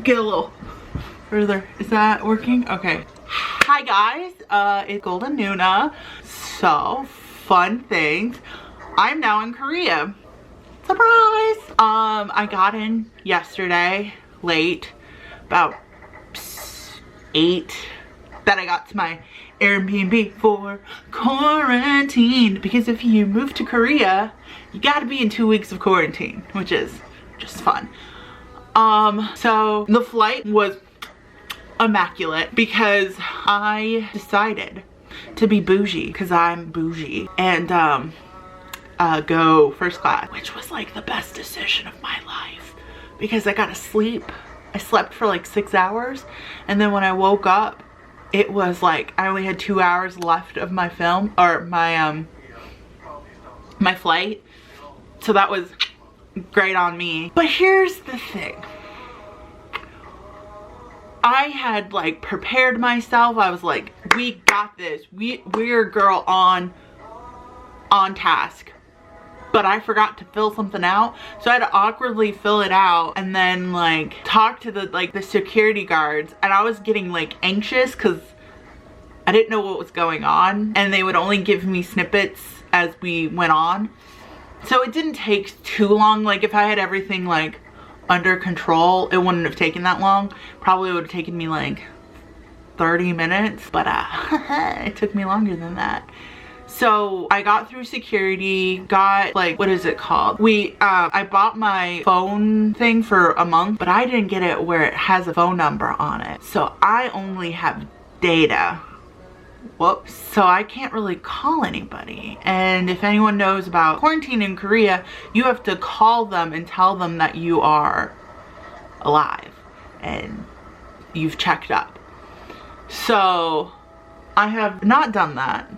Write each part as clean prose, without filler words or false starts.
Get a little further. Is that working? Okay. Hi guys, it's Golden Nuna. So, fun things. I'm now in Korea. Surprise! I got in yesterday, late, about 8. Then I got to my Airbnb for quarantine. Because if you move to Korea, you gotta be in 2 weeks of quarantine, which is just fun. So the flight was immaculate because I decided to be bougie, because I'm bougie, and go first class, which was like the best decision of my life because I got to sleep. I slept for like 6 hours, and then when I woke up, it was like I only had 2 hours left of my film, or my my flight, so that was great on me. But here's the thing. I had like prepared myself. I was like, we got this. We're girl on task. But I forgot to fill something out. So I had to awkwardly fill it out and then like talk to the security guards, and I was getting like anxious because I didn't know what was going on, and they would only give me snippets as we went on. So it didn't take too long. Like if I had everything like under control, it wouldn't have taken that long. Probably would have taken me like 30 minutes, but it took me longer than that. So I got through security, got like, what is it called? I bought my phone thing for a month, but I didn't get it where it has a phone number on it. So I only have data. Whoops. So I can't really call anybody. And if anyone knows about quarantine in Korea, you have to call them and tell them that you are alive and you've checked up. So I have not done that.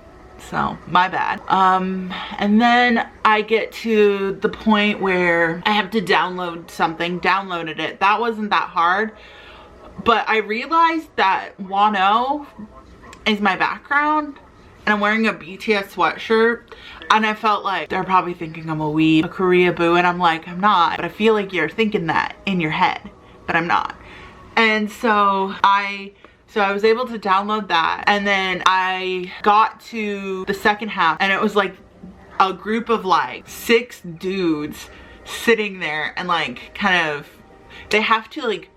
So my bad. And then I get to the point where I have to download something. Downloaded it. That wasn't that hard. But I realized that Wano is my background, and I'm wearing a BTS sweatshirt, and I felt like they're probably thinking I'm a weeb, a Korea boo, and I'm like, I'm not, but I feel like you're thinking that in your head, but I'm not. And so I was able to download that, and then I got to the second half, and it was like a group of like 6 dudes sitting there, and like kind of, they have to like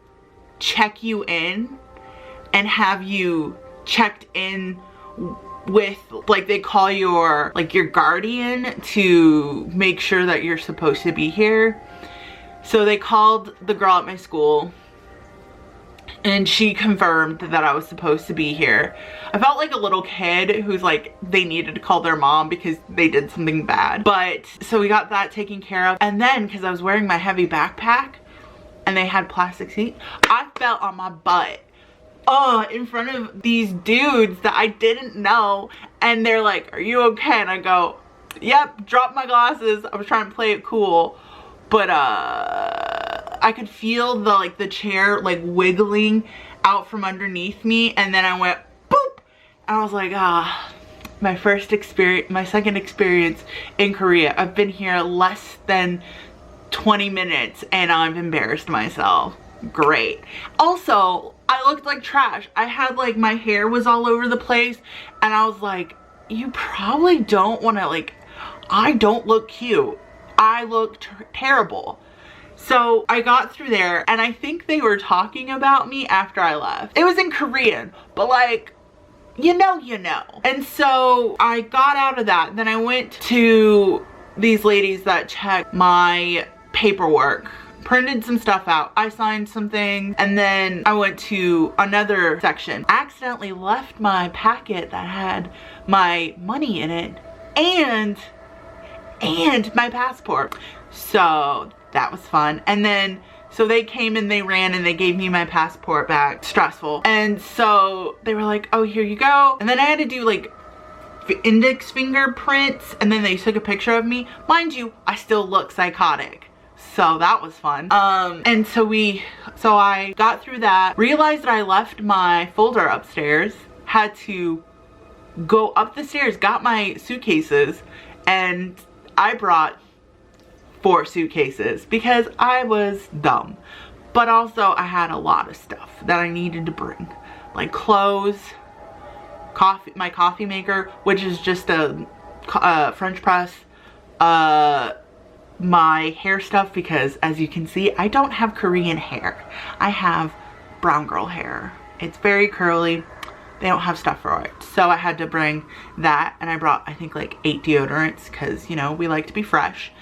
check you in and have you checked in with, like, they call your guardian to make sure that you're supposed to be here. So they called the girl at my school, and she confirmed that I was supposed to be here. I felt like a little kid who's like, they needed to call their mom because they did something bad. But so we got that taken care of, and then because I was wearing my heavy backpack and they had plastic seats, I fell on my butt in front of these dudes that I didn't know, and they're like, are you okay? And I go, yep, drop my glasses. I was trying to play it cool, but I could feel the chair like wiggling out from underneath me, and then I went boop, and I was like, my second experience in Korea. I've been here less than 20 minutes and I've embarrassed myself. Great. Also, I looked like trash. I had like, my hair was all over the place, and I was like, you probably don't want to, like, I don't look cute. I look terrible. So I got through there, and I think they were talking about me after I left. It was in Korean, but like, you know. And so I got out of that. Then I went to these ladies that checked my paperwork, printed some stuff out, I signed some things, and then I went to another section. Accidentally left my packet that had my money in it and my passport. So that was fun. And then so they came and they ran and they gave me my passport back. Stressful. And so they were like, oh, here you go. And then I had to do like index fingerprints, and then they took a picture of me. Mind you, I still look psychotic. So that was fun. And so I got through that, realized that I left my folder upstairs, had to go up the stairs, got my suitcases, and I brought 4 suitcases because I was dumb. But also I had a lot of stuff that I needed to bring, like clothes, coffee, my coffee maker, which is just a French press, my hair stuff, because as you can see, I don't have Korean hair. I have brown girl hair. It's very curly. They don't have stuff for it. So I had to bring that, and I brought, I think, like 8 deodorants, because, you know, we like to be fresh.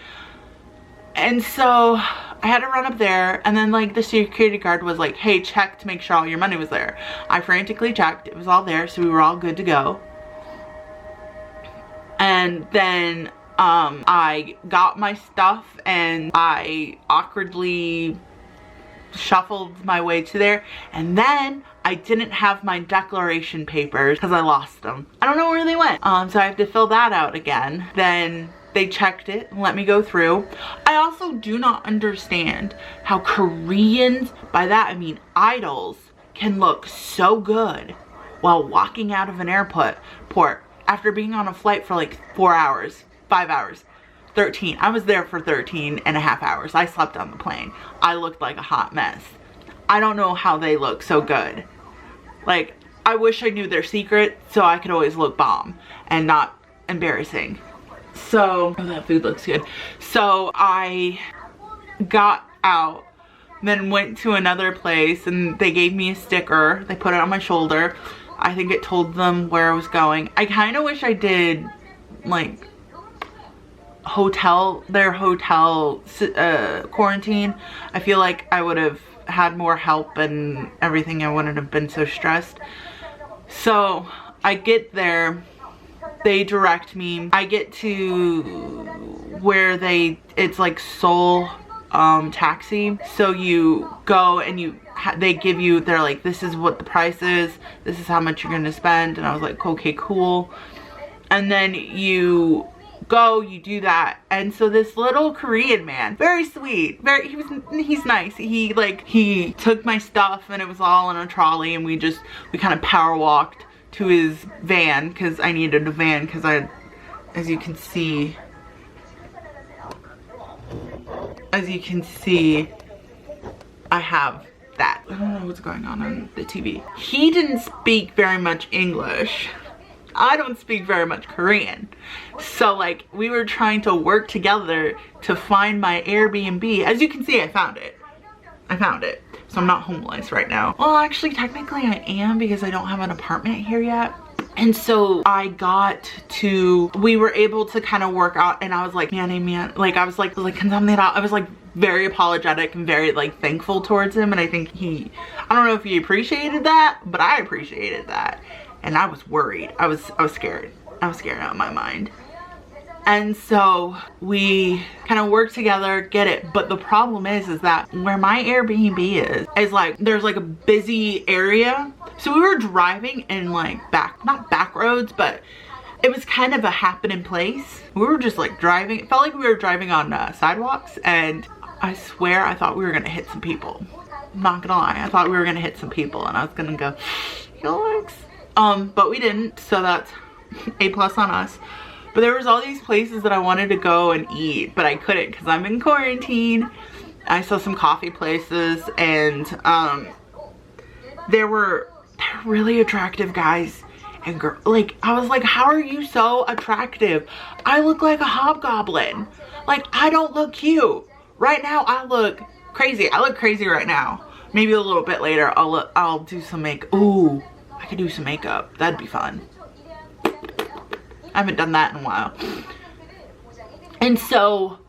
And so I had to run up there, and then like the security guard was like, hey, check to make sure all your money was there. I frantically checked. It was all there, so we were all good to go. And then I got my stuff, and I awkwardly shuffled my way to there, and then I didn't have my declaration papers because I lost them. I don't know where they went. So I have to fill that out again. Then they checked it and let me go through. I also do not understand how Koreans, by that I mean idols, can look so good while walking out of an airport after being on a flight for like 4 hours, 5 hours, 13. I was there for 13 and a half hours. I slept on the plane. I looked like a hot mess. I don't know how they look so good. Like, I wish I knew their secret so I could always look bomb and not embarrassing. So, oh, that food looks good. So I got out, then went to another place, and they gave me a sticker. They put it on my shoulder. I think it told them where I was going. I kind of wish I did like their hotel quarantine. I feel like I would have had more help and everything. I wouldn't have been so stressed. So I get there, they direct me. I get to where it's like Seoul taxi. So you go and they give you, they're like, this is what the price is, this is how much you're gonna spend. And I was like, okay, cool. And then you go, you do that, and so this little Korean man, very sweet, he's nice. He took my stuff, and it was all in a trolley, and we kind of power walked to his van, because I needed a van, because as you can see, I have that. I don't know what's going on the TV. He didn't speak very much English. I don't speak very much Korean. So like, we were trying to work together to find my Airbnb. As you can see, I found it. So I'm not homeless right now. Well, actually, technically I am, because I don't have an apartment here yet. And so we were able to kind of work out, and I was like, man, like I was like, I was like very apologetic and very like thankful towards him. And I think I don't know if he appreciated that, but I appreciated that. And I was worried. I was scared. I was scared out of my mind. And so we kind of work together, get it. But the problem is that where my Airbnb is like, there's like a busy area. So we were driving in like not back roads, but it was kind of a happening place. We were just like driving. It felt like we were driving on sidewalks. And I swear I thought we were gonna hit some people. I'm not gonna lie. I thought we were gonna hit some people, and I was gonna go, yikes. But we didn't, so that's A+ on us. But there was all these places that I wanted to go and eat, but I couldn't because I'm in quarantine. I saw some coffee places, and there were really attractive guys and girls. Like, I was like, how are you so attractive? I look like a hobgoblin. Like, I don't look cute. Right now, I look crazy. I look crazy right now. Maybe a little bit later, I'll do some makeup. Ooh, I could do some makeup. That'd be fun. I haven't done that in a while. And so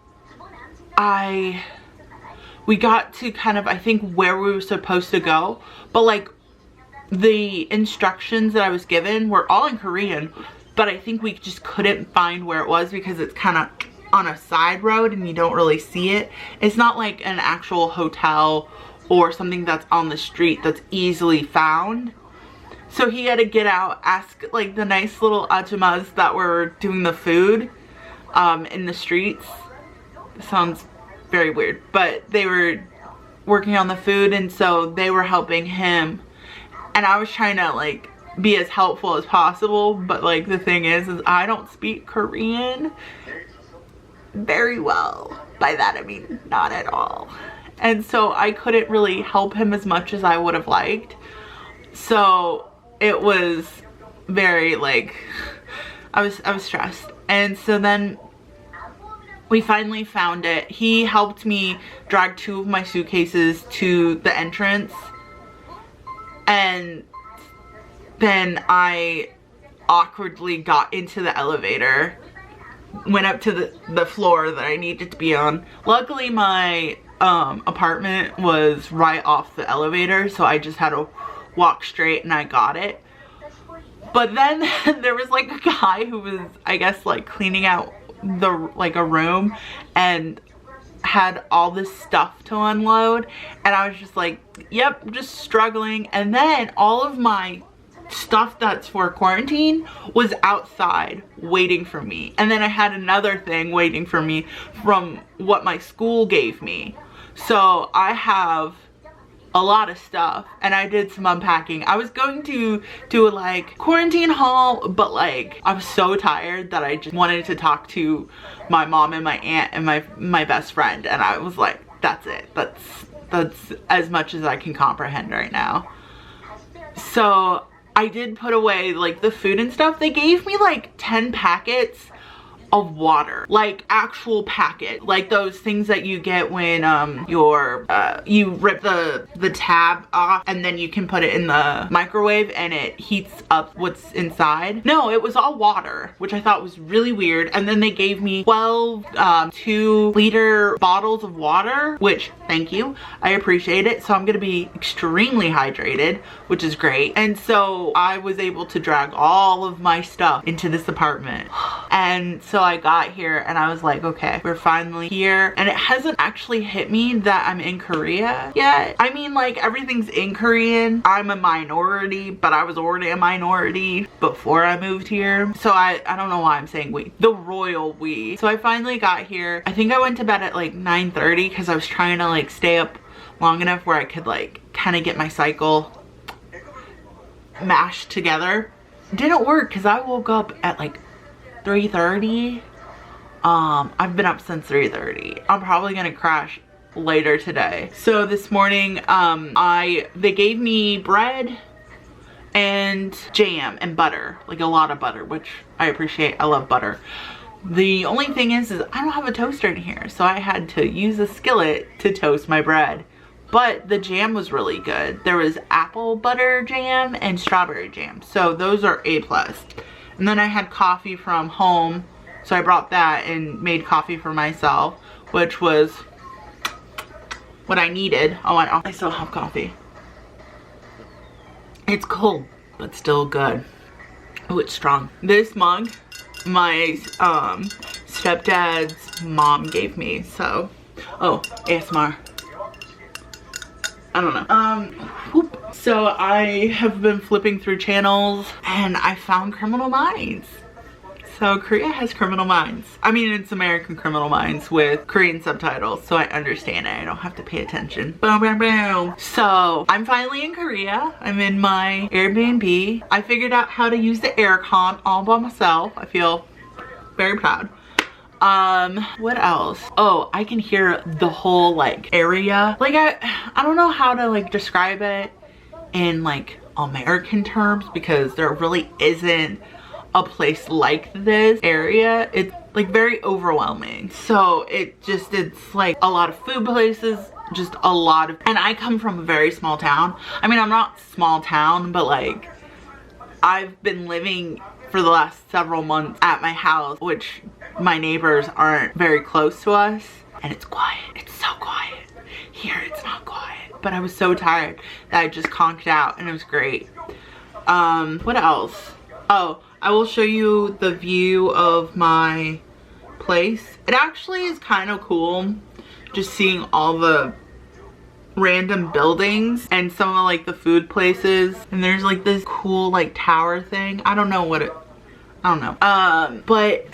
we got to kind of, I think, where we were supposed to go, but like the instructions that I was given were all in Korean, but I think we just couldn't find where it was because it's kind of on a side road and you don't really see it. It's not like an actual hotel or something that's on the street that's easily found. So he had to get out, ask like the nice little ajumas that were doing the food in the streets. It sounds very weird, but they were working on the food, and so they were helping him. And I was trying to like be as helpful as possible, but like the thing is I don't speak Korean very well. By that I mean not at all. and so I couldn't really help him as much as I would have liked. So it was very like, I was stressed. And so then we finally found it. He helped me drag 2 of my suitcases to the entrance, and then I awkwardly got into the elevator, went up to the floor that I needed to be on. Luckily my apartment was right off the elevator, so I just had to walk straight and I got it. But then there was like a guy who was, I guess, like cleaning out a room and had all this stuff to unload, and I was just like, yep, just struggling. And then all of my stuff that's for quarantine was outside waiting for me, and then I had another thing waiting for me from what my school gave me. So I have a lot of stuff, and I did some unpacking. I was going to do a like quarantine haul, but like I was so tired that I just wanted to talk to my mom and my aunt and my best friend, and I was like, that's it, that's as much as I can comprehend right now. So I did put away like the food and stuff. They gave me like 10 packets of water, like actual packet, like those things that you get when you rip the tab off and then you can put it in the microwave and it heats up what's inside. No, it was all water, which I thought was really weird. And then they gave me 12 2-liter bottles of water, which, thank you, I appreciate it. So I'm gonna be extremely hydrated, which is great. And so I was able to drag all of my stuff into this apartment. And so I got here and I was like, okay, we're finally here. And it hasn't actually hit me that I'm in Korea yet. I mean, like, everything's in Korean. I'm a minority, but I was already a minority before I moved here. So I don't know why I'm saying we. The royal we. So I finally got here. I think I went to bed at like 9:30 because I was trying to like stay up long enough where I could like kind of get my cycle mashed together. Didn't work because I woke up at like 3:30. I've been up since 3:30. I'm probably gonna crash later today. So this morning, they gave me bread and jam and butter, like a lot of butter, which I appreciate. I love butter. The only thing is I don't have a toaster in here, so I had to use a skillet to toast my bread. But the jam was really good. There was apple butter jam and strawberry jam, so those are A+. And then I had coffee from home, so I brought that and made coffee for myself, which was what I needed. Oh, I still have coffee. It's cold, but still good. Oh, it's strong. This mug, my stepdad's mom gave me, so, oh, ASMR. I don't know. Whoop. So I have been flipping through channels and I found Criminal Minds. So Korea has Criminal Minds. I mean, it's American Criminal Minds with Korean subtitles, so I understand it. I don't have to pay attention. Boom, boom, boom. So I'm finally in Korea. I'm in my Airbnb. I figured out how to use the aircon all by myself. I feel very proud. What else? Oh, I can hear the whole like area. Like I don't know how to like describe it in like American terms because there really isn't a place like this area. It's like very overwhelming. So it's like a lot of food places, just a lot of, and I come from a very small town. I mean, I'm not small town, but like I've been living for the last several months at my house, which my neighbors aren't very close to us, and it's quiet. It's so quiet. Here it's not quiet, but I was so tired that I just conked out and it was great. What else? Oh, I will show you the view of my place. It actually is kind of cool just seeing all the random buildings and some of like the food places, and there's like this cool like tower thing. I don't know what it, I don't know. But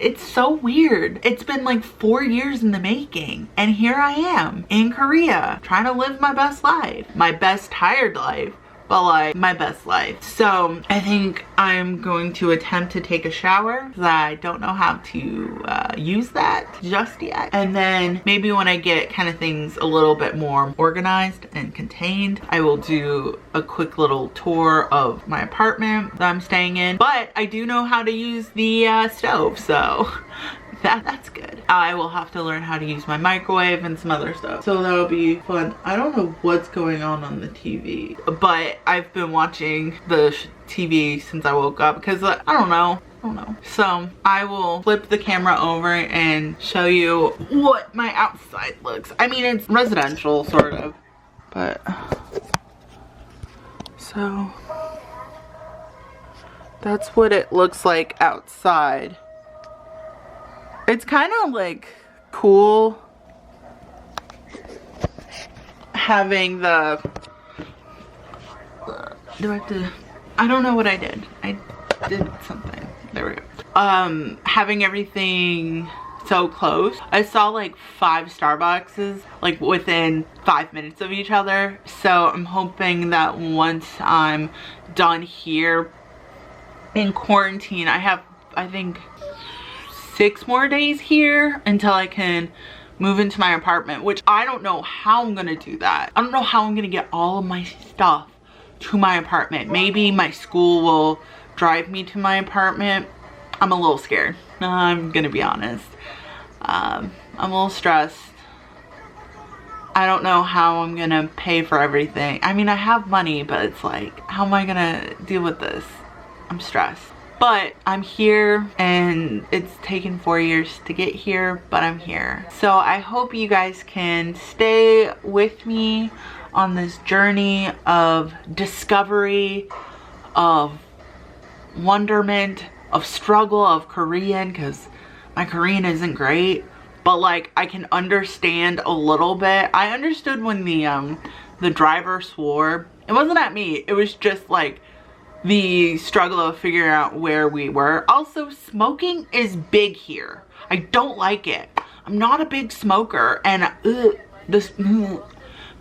it's so weird. It's been like 4 years in the making, and here I am in Korea trying to live my best life, my best tired life, but like my best life. So I think I'm going to attempt to take a shower because I don't know how to use that just yet. And then maybe when I get kind of things a little bit more organized and contained, I will do a quick little tour of my apartment that I'm staying in. But I do know how to use the stove, so that's good. I will have to learn how to use my microwave and some other stuff, so that'll be fun. I don't know what's going on the TV, but I've been watching the TV since I woke up because I don't know. So I will flip the camera over and show you what my outside looks. I mean, it's residential sort of, but so that's what it looks like outside. It's kind of like cool having the, I don't know what I did. I did something. There we go. Having everything so close. I saw like 5 Starbucks like within 5 minutes of each other. So I'm hoping that once I'm done here in quarantine, I have, I think, 6 more days here until I can move into my apartment, which I don't know how I'm gonna do that. I don't know how I'm gonna get all of my stuff to my apartment. Maybe my school will drive me to my apartment. I'm a little scared. I'm gonna be honest. I'm a little stressed. I don't know how I'm gonna pay for everything. I mean, I have money, but it's like, how am I gonna deal with this? I'm stressed. But I'm here, and it's taken 4 years to get here, but I'm here. So I hope you guys can stay with me on this journey of discovery, of wonderment, of struggle, of Korean, because my Korean isn't great, but like I can understand a little bit. I understood when the driver swore. It wasn't at me, it was just like the struggle of figuring out where we were. Also, smoking is big here. I don't like it. I'm not a big smoker, and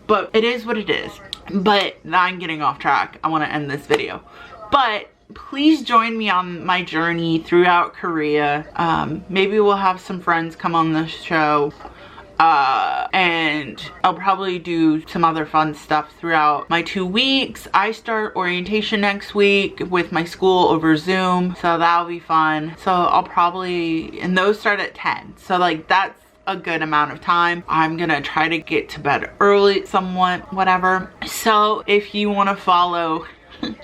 but it is what it is. But I'm getting off track. I want to end this video, but please join me on my journey throughout Korea. Maybe we'll have some friends come on the show. And I'll probably do some other fun stuff throughout my 2 weeks. I start orientation next week with my school over Zoom, so that'll be fun. So I'll probably, and those start at 10, so like that's a good amount of time. I'm gonna try to get to bed early somewhat, whatever. So if you want to follow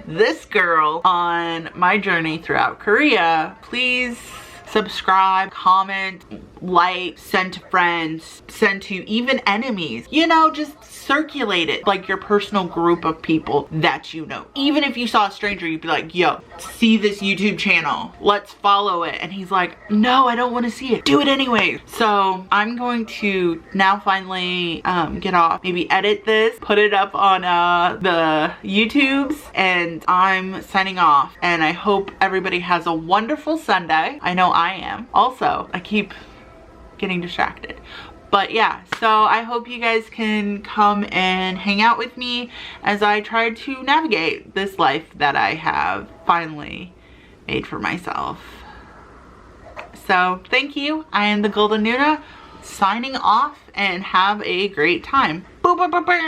this girl on my journey throughout Korea, please subscribe, comment, like, send to friends, send to even enemies. You know, just circulate it like your personal group of people that you know. Even if you saw a stranger, you'd be like, yo, see this YouTube channel, let's follow it. And he's like, no, I don't want to see it. Do it anyway. So I'm going to now finally get off, maybe edit this, put it up on the YouTubes, and I'm signing off. And I hope everybody has a wonderful Sunday. I know I am. Also, I keep getting distracted. But yeah, so I hope you guys can come and hang out with me as I try to navigate this life that I have finally made for myself. So thank you. I am the Golden Nuna, signing off, and have a great time. Boop, boop, boop, boop.